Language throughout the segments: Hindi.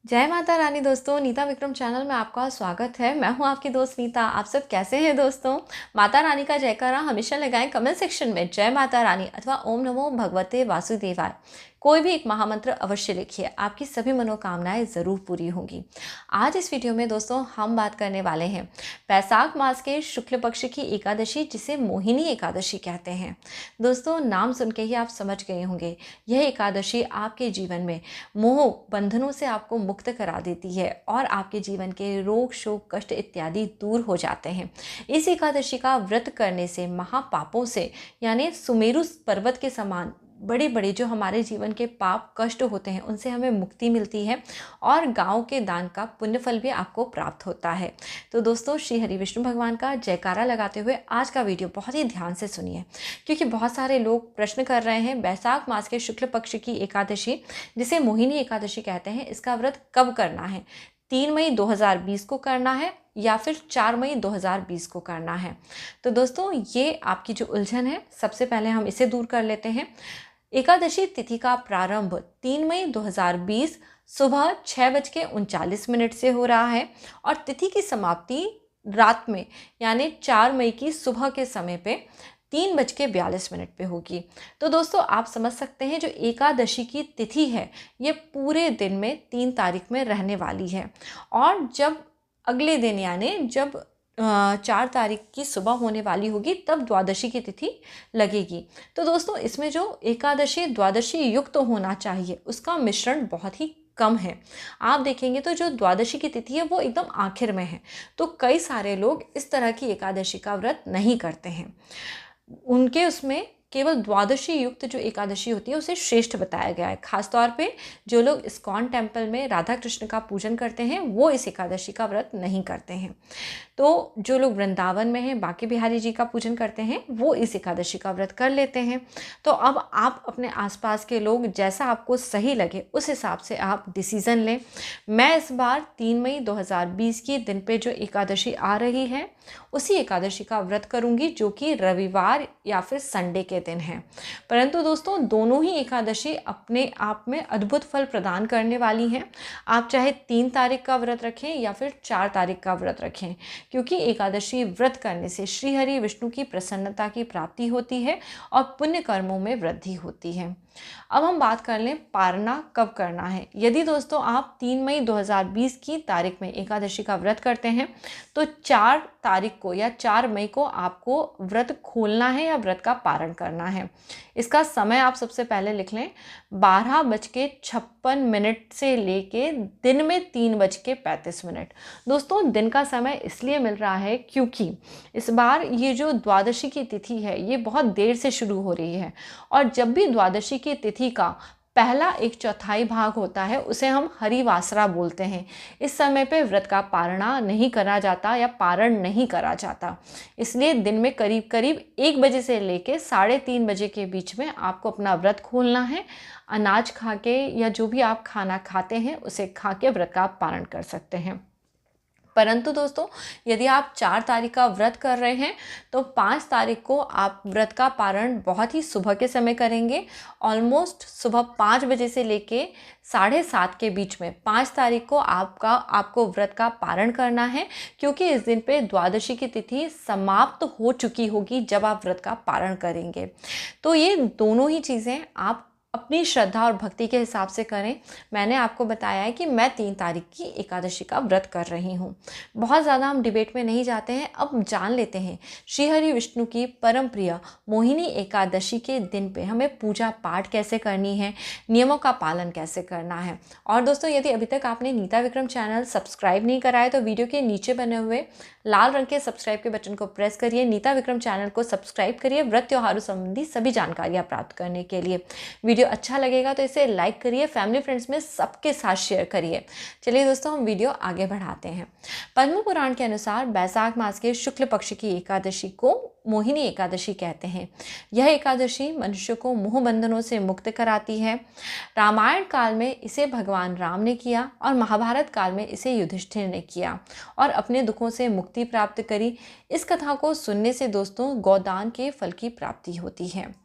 जय माता रानी दोस्तों, नीता विक्रम चैनल में आपका स्वागत है। मैं हूं आपकी दोस्त नीता। आप सब कैसे हैं दोस्तों? माता रानी का जयकारा हमेशा लगाएं कमेंट सेक्शन में जय माता रानी अथवा ओम नमो भगवते वासुदेवाय। कोई भी एक महामंत्र अवश्य लिखिए, आपकी सभी मनोकामनाएं ज़रूर पूरी होंगी। आज इस वीडियो में दोस्तों हम बात करने वाले हैं बैसाख मास के शुक्ल पक्ष की एकादशी, जिसे मोहिनी एकादशी कहते हैं। दोस्तों नाम सुन के ही आप समझ गए होंगे, यह एकादशी आपके जीवन में मोह बंधनों से आपको मुक्त करा देती है और आपके जीवन के रोग शोक कष्ट इत्यादि दूर हो जाते हैं। इस एकादशी का व्रत करने से महापापों से, यानी सुमेरु पर्वत के समान बड़े बड़े जो हमारे जीवन के पाप कष्ट होते हैं, उनसे हमें मुक्ति मिलती है और गांव के दान का पुण्य फल भी आपको प्राप्त होता है। तो दोस्तों श्री हरि विष्णु भगवान का जयकारा लगाते हुए आज का वीडियो बहुत ही ध्यान से सुनिए, क्योंकि बहुत सारे लोग प्रश्न कर रहे हैं बैसाख मास के शुक्ल पक्ष की एकादशी, जिसे मोहिनी एकादशी कहते हैं, इसका व्रत कब करना है। 3 मई 2020 को करना है या फिर 4 मई 2020 को करना है। तो दोस्तों ये आपकी जो उलझन है, सबसे पहले हम इसे दूर कर लेते हैं। एकादशी तिथि का प्रारंभ 3 मई 2020 सुबह 6:39 से हो रहा है और तिथि की समाप्ति रात में यानी 4 मई की सुबह के समय पे 3:42 पे होगी। तो दोस्तों आप समझ सकते हैं जो एकादशी की तिथि है ये पूरे दिन में 3 तारीख में रहने वाली है और जब अगले दिन यानी जब 4 तारीख की सुबह होने वाली होगी तब द्वादशी की तिथि लगेगी। तो दोस्तों इसमें जो एकादशी द्वादशी युक्त तो होना चाहिए, उसका मिश्रण बहुत ही कम है। आप देखेंगे तो जो द्वादशी की तिथि है वो एकदम आखिर में है, तो कई सारे लोग इस तरह की एकादशी का व्रत नहीं करते हैं। उनके उसमें केवल द्वादशी युक्त जो एकादशी होती है उसे श्रेष्ठ बताया गया है। खासतौर पे जो लोग इस्कॉन टेम्पल में राधा कृष्ण का पूजन करते हैं वो इस एकादशी का व्रत नहीं करते हैं। तो जो लोग वृंदावन में हैं, बांके बिहारी जी का पूजन करते हैं, वो इस एकादशी का व्रत कर लेते हैं। तो अब आप अपने आसपास के लोग जैसा आपको सही लगे उस हिसाब से आप डिसीज़न लें। मैं इस बार 3 मई 2020 की दिन पे जो एकादशी आ रही है उसी एकादशी का व्रत करूंगी, जो कि रविवार या फिर संडे के दिन है। परंतु दोस्तों दोनों ही एकादशी अपने आप में अद्भुत फल प्रदान करने वाली हैं। आप चाहे 3 तारीख का व्रत रखें या फिर 4 तारीख का व्रत रखें, क्योंकि एकादशी व्रत करने से श्री हरि विष्णु की प्रसन्नता की प्राप्ति होती है और पुण्य कर्मों में वृद्धि होती है। अब हम बात कर लें पारना कब करना है। यदि दोस्तों आप 3 मई 2020 की तारीख में एकादशी का व्रत करते हैं तो 4 तारीख को या 4 मई को आपको व्रत खोलना है या व्रत का पारण करना है। इसका समय आप सबसे पहले लिख लें, 12:56 से लेके दिन में 3:35। दोस्तों दिन का समय इसलिए मिल रहा है क्योंकि इस बार ये जो द्वादशी की तिथि है ये बहुत देर से शुरू हो रही है और जब भी द्वादशी की तिथि का पहला 1/4 भाग होता है उसे हम हरिवासरा बोलते हैं। इस समय पे व्रत का पारणा नहीं करा जाता या पारण नहीं करा जाता, इसलिए दिन में करीब करीब 1 बजे से लेके 3:30 बजे के बीच में आपको अपना व्रत खोलना है। अनाज खा के या जो भी आप खाना खाते हैं उसे खा के व्रत का पारण कर सकते हैं। परंतु दोस्तों यदि आप 4 तारीख का व्रत कर रहे हैं तो 5 तारीख को आप व्रत का पारण बहुत ही सुबह के समय करेंगे। ऑलमोस्ट सुबह 5 बजे से लेके 7:30 के बीच में 5 तारीख को आपको व्रत का पारण करना है, क्योंकि इस दिन पे द्वादशी की तिथि समाप्त हो चुकी होगी जब आप व्रत का पारण करेंगे। तो ये दोनों ही चीज़ें आप अपनी श्रद्धा और भक्ति के हिसाब से करें। मैंने आपको बताया है कि मैं 3 तारीख की एकादशी का व्रत कर रही हूँ। बहुत ज़्यादा हम डिबेट में नहीं जाते हैं, अब जान लेते हैं श्री हरि विष्णु की परम प्रिय मोहिनी एकादशी के दिन पे हमें पूजा पाठ कैसे करनी है, नियमों का पालन कैसे करना है। और दोस्तों यदि अभी तक आपने नीता विक्रम चैनल सब्सक्राइब नहीं करा है तो वीडियो के नीचे बने हुए लाल रंग के सब्सक्राइब के बटन को प्रेस करिए, नीता विक्रम चैनल को सब्सक्राइब करिए व्रत त्योहारों संबंधी सभी जानकारियाँ प्राप्त करने के लिए। वीडियो अच्छा लगेगा तो इसे लाइक करिए, फैमिली फ्रेंड्स में सबके साथ शेयर करिए। चलिए दोस्तों हम वीडियो आगे बढ़ाते हैं। पद्म पुराण के अनुसार बैसाख मास के शुक्ल पक्ष की एकादशी को मोहिनी एकादशी कहते हैं। यह एकादशी मनुष्य को मोह बंधनों से मुक्त कराती है। रामायण काल में इसे भगवान राम ने किया और महाभारत काल में इसे युधिष्ठिर ने किया और अपने दुखों से मुक्ति प्राप्त करी। इस कथा को सुनने से दोस्तों गोदान के फल की प्राप्ति होती है।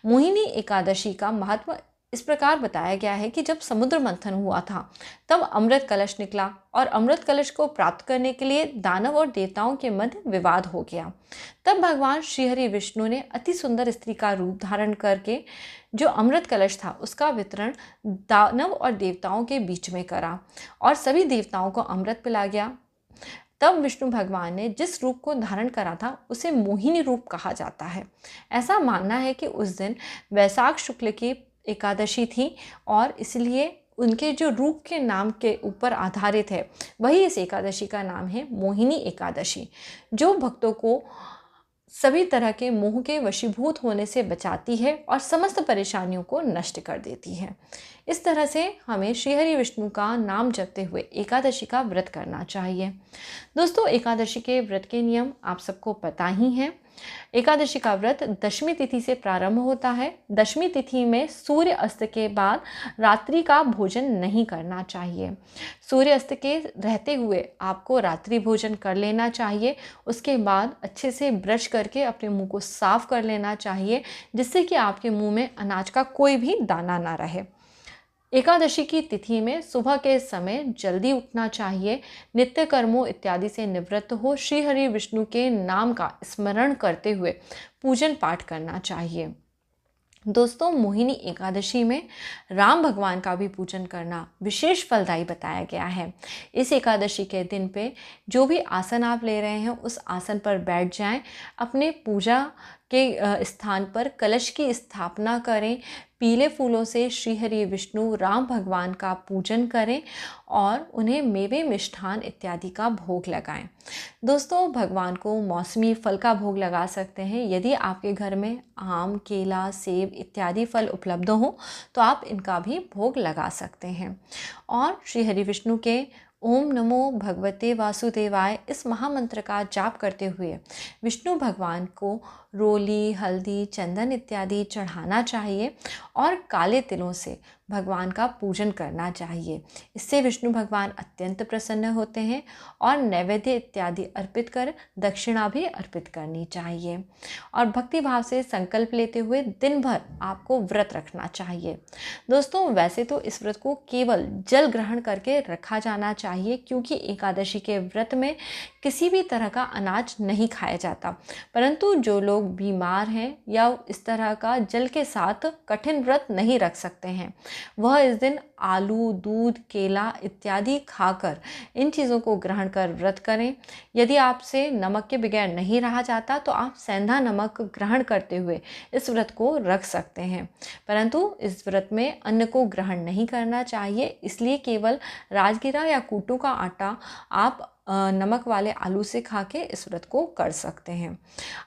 मोहिनी एकादशी का महत्व इस प्रकार बताया गया है कि जब समुद्र मंथन हुआ था तब अमृत कलश निकला और अमृत कलश को प्राप्त करने के लिए दानव और देवताओं के मध्य विवाद हो गया। तब भगवान श्रीहरि विष्णु ने अति सुंदर स्त्री का रूप धारण करके जो अमृत कलश था उसका वितरण दानव और देवताओं के बीच में करा और सभी देवताओं को अमृत पिला गया। तब विष्णु भगवान ने जिस रूप को धारण करा था उसे मोहिनी रूप कहा जाता है। ऐसा मानना है कि उस दिन वैशाख शुक्ल की एकादशी थी और इसलिए उनके जो रूप के नाम के ऊपर आधारित है वही इस एकादशी का नाम है मोहिनी एकादशी, जो भक्तों को सभी तरह के मोह के वशीभूत होने से बचाती है और समस्त परेशानियों को नष्ट कर देती है। इस तरह से हमें श्रीहरि विष्णु का नाम जपते हुए एकादशी का व्रत करना चाहिए। दोस्तों, एकादशी के व्रत के नियम आप सबको पता ही हैं। एकादशी का व्रत दशमी तिथि से प्रारंभ होता है। दशमी तिथि में सूर्य अस्त के बाद रात्रि का भोजन नहीं करना चाहिए। सूर्य अस्त के रहते हुए आपको रात्रि भोजन कर लेना चाहिए। उसके बाद अच्छे से ब्रश करके अपने मुंह को साफ कर लेना चाहिए, जिससे कि आपके मुंह में अनाज का कोई भी दाना ना रहे। एकादशी की तिथि में सुबह के समय जल्दी उठना चाहिए। नित्य कर्मों इत्यादि से निवृत्त हो श्री हरि विष्णु के नाम का स्मरण करते हुए पूजन पाठ करना चाहिए। दोस्तों, मोहिनी एकादशी में राम भगवान का भी पूजन करना विशेष फलदायी बताया गया है। इस एकादशी के दिन पे जो भी आसन आप ले रहे हैं उस आसन पर बैठ जाएं। अपने पूजा के स्थान पर कलश की स्थापना करें। पीले फूलों से श्री हरि विष्णु राम भगवान का पूजन करें और उन्हें मेवे मिष्ठान इत्यादि का भोग लगाएं। दोस्तों, भगवान को मौसमी फल का भोग लगा सकते हैं। यदि आपके घर में आम, केला, सेब इत्यादि फल उपलब्ध हो तो आप इनका भी भोग लगा सकते हैं। और श्री हरि विष्णु के ओम नमो भगवते वासुदेवाय इस महामंत्र का जाप करते हुए विष्णु भगवान को रोली, हल्दी, चंदन इत्यादि चढ़ाना चाहिए और काले तिलों से भगवान का पूजन करना चाहिए। इससे विष्णु भगवान अत्यंत प्रसन्न होते हैं और नैवेद्य इत्यादि अर्पित कर दक्षिणा भी अर्पित करनी चाहिए। और भक्ति भाव से संकल्प लेते हुए दिन भर आपको व्रत रखना चाहिए। दोस्तों, वैसे तो इस व्रत को केवल जल ग्रहण करके रखा जाना चाहिए, क्योंकि एकादशी के व्रत में किसी भी तरह का अनाज नहीं खाया जाता। परंतु जो लोग बीमार हैं या इस तरह का जल के साथ कठिन व्रत नहीं रख सकते हैं, वह इस दिन आलू, दूध, केला इत्यादि खाकर इन चीज़ों को ग्रहण कर व्रत करें। यदि आपसे नमक के बगैर नहीं रहा जाता तो आप सेंधा नमक ग्रहण करते हुए इस व्रत को रख सकते हैं। परंतु इस व्रत में अन्न को ग्रहण नहीं करना चाहिए, इसलिए केवल राजगिरा या कूटू का आटा आप नमक वाले आलू से खा के इस व्रत को कर सकते हैं।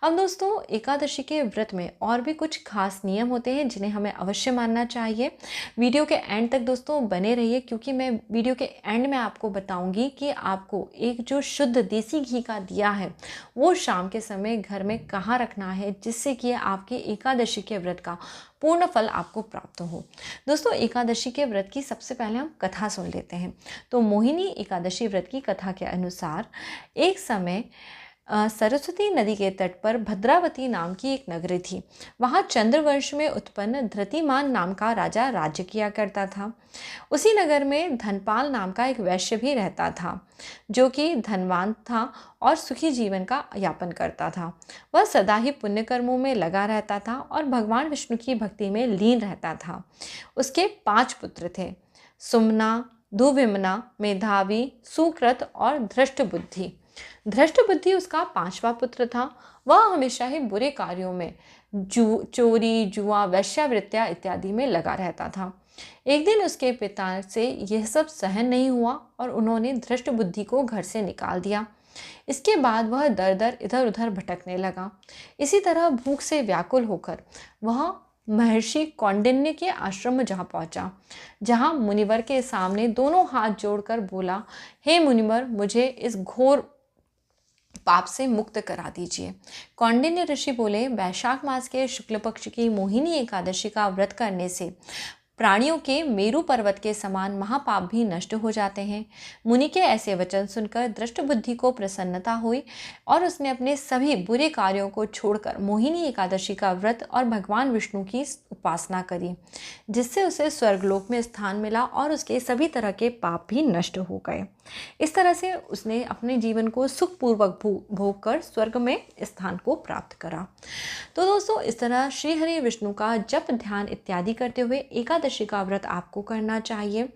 अब दोस्तों, एकादशी के व्रत में और भी कुछ खास नियम होते हैं जिन्हें हमें अवश्य मानना चाहिए। वीडियो के एंड तक दोस्तों बने रहिए, क्योंकि मैं वीडियो के एंड में आपको बताऊंगी कि आपको एक जो शुद्ध देसी घी का दिया है वो शाम के समय घर में कहाँ रखना है, जिससे कि आपके एकादशी के व्रत का पूर्ण फल आपको प्राप्त हो। दोस्तों, एकादशी के व्रत की सबसे पहले हम कथा सुन लेते हैं। तो मोहिनी एकादशी व्रत की कथा के अनुसार एक समय सरस्वती नदी के तट पर भद्रावती नाम की एक नगरी थी। वहाँ चंद्रवंश में उत्पन्न धृतिमान नाम का राजा राज्य किया करता था। उसी नगर में धनपाल नाम का एक वैश्य भी रहता था, जो कि धनवान था और सुखी जीवन का यापन करता था। वह सदा ही पुण्य कर्मों में लगा रहता था और भगवान विष्णु की भक्ति में लीन रहता था। उसके 5 पुत्र थे, सुमना, दुविमना, मेधावी, सुकृत और धृष्टबुद्धि। धृष्टबुद्धि उसका 5वां पुत्र था। वह हमेशा ही बुरे कार्यों में चोरी, जुआ, वेश्यावृत्तियां इत्यादि में लगा रहता था। एक दिन उसके पिता से यह सब सहन नहीं हुआ और उन्होंने धृष्टबुद्धि को घर से निकाल दिया। इसके बाद वह दर दर इधर उधर भटकने लगा। इसी तरह भूख से व्याकुल होकर वह महर्षि कौंडिन्य के आश्रम जहाँ पहुँचा, जहाँ मुनिवर के सामने दोनों हाथ जोड़कर बोला, हे मुनिवर, मुझे इस घोर पाप से मुक्त करा दीजिए। कौंडिन्य ऋषि बोले, वैशाख मास के शुक्ल पक्ष की मोहिनी एकादशी का व्रत करने से प्राणियों के मेरु पर्वत के समान महापाप भी नष्ट हो जाते हैं। मुनि के ऐसे वचन सुनकर दृष्ट बुद्धि को प्रसन्नता हुई और उसने अपने सभी बुरे कार्यों को छोड़कर मोहिनी एकादशी का व्रत और भगवान विष्णु की उपासना करी, जिससे उसे स्वर्गलोक में स्थान मिला और उसके सभी तरह के पाप भी नष्ट हो गए। इस तरह से उसने अपने जीवन को सुखपूर्वक भोग कर स्वर्ग में स्थान को प्राप्त करा। तो दोस्तों, इस तरह श्री हरि विष्णु का जप ध्यान इत्यादि करते हुए एकादशी का व्रत आपको करना चाहिए।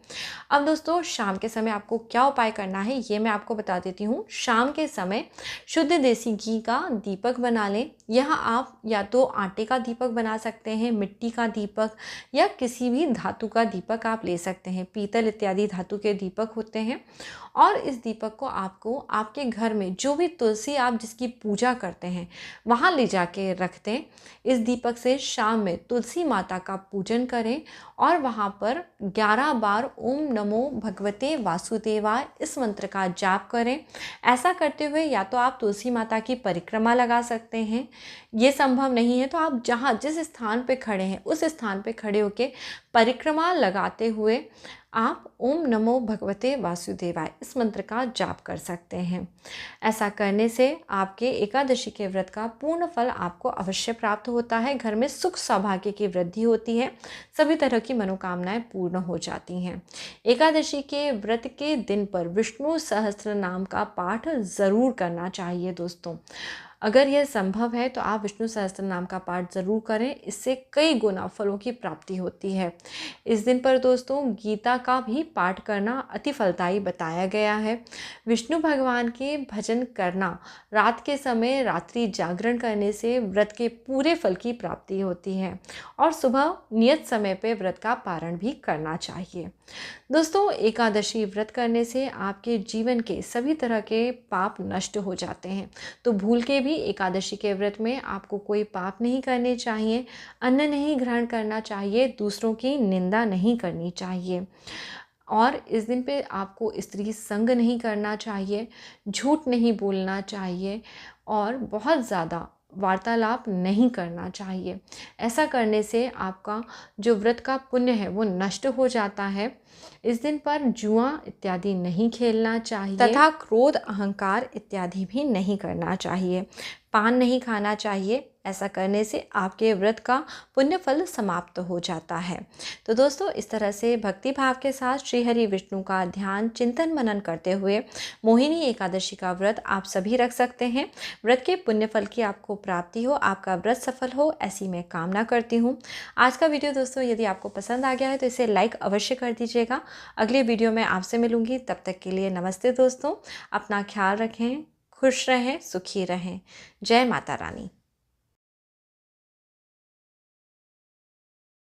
अब दोस्तों, शाम के समय आपको क्या उपाय करना है ये मैं आपको बता देती हूँ। शाम के समय शुद्ध देसी घी का दीपक बना लें। यह आप या तो आटे का दीपक बना सकते हैं, मिट्टी का दीपक या किसी भी धातु का दीपक आप ले सकते हैं। पीतल इत्यादि धातु के दीपक होते हैं और इस दीपक को आपको आपके घर में जो भी तुलसी आप जिसकी पूजा करते हैं वहाँ ले जाके रख दें। इस दीपक से शाम में तुलसी माता का पूजन करें और वहाँ पर 11 बार ओम नमो भगवते वासुदेवाय इस मंत्र का जाप करें। ऐसा करते हुए या तो आप तुलसी माता की परिक्रमा लगा सकते हैं, ये संभव नहीं है तो आप जिस स्थान पे खड़े हैं उस स्थान पे खड़े होकर परिक्रमा लगाते हुए आप ओम नमो भगवते वासुदेवाय इस मंत्र का जाप कर सकते हैं। ऐसा करने से आपके एकादशी के व्रत का पूर्ण फल आपको अवश्य प्राप्त होता है। घर में सुख सौभाग्य की वृद्धि होती है, सभी तरह की मनोकामनाएं पूर्ण हो जाती हैं। एकादशी के व्रत के दिन पर विष्णु सहस्त्र नाम का पाठ ज़रूर करना चाहिए दोस्तों। अगर यह संभव है तो आप विष्णु सहस्त्र नाम का पाठ ज़रूर करें, इससे कई गुना फलों की प्राप्ति होती है। इस दिन पर दोस्तों गीता का भी पाठ करना अति फलदायी बताया गया है। विष्णु भगवान के भजन करना, रात के समय रात्रि जागरण करने से व्रत के पूरे फल की प्राप्ति होती है और सुबह नियत समय पर व्रत का पारण भी करना चाहिए। दोस्तों, एकादशी व्रत करने से आपके जीवन के सभी तरह के पाप नष्ट हो जाते हैं। तो भूल के भी एकादशी के व्रत में आपको कोई पाप नहीं करने चाहिए, अन्न नहीं ग्रहण करना चाहिए, दूसरों की निंदा नहीं करनी चाहिए और इस दिन पे आपको स्त्री संग नहीं करना चाहिए, झूठ नहीं बोलना चाहिए और बहुत ज़्यादा वार्तालाप नहीं करना चाहिए। ऐसा करने से आपका जो व्रत का पुण्य है वो नष्ट हो जाता है। इस दिन पर जुआ इत्यादि नहीं खेलना चाहिए तथा क्रोध अहंकार इत्यादि भी नहीं करना चाहिए। पान नहीं खाना चाहिए। ऐसा करने से आपके व्रत का पुण्य फल समाप्त हो जाता है। तो दोस्तों, इस तरह से भक्ति भाव के साथ श्री हरि विष्णु का ध्यान चिंतन मनन करते हुए मोहिनी एकादशी का व्रत आप सभी रख सकते हैं। व्रत के पुण्य फल की आपको प्राप्ति हो, आपका व्रत सफल हो, ऐसी मैं कामना करती हूँ। आज का वीडियो दोस्तों यदि आपको पसंद आ गया है तो इसे लाइक अवश्य कर दीजिएगा। अगले वीडियो में आपसे मिलूंगी, तब तक के लिए नमस्ते दोस्तों। अपना ख्याल रखें, खुश रहें, सुखी रहें। जय माता रानी।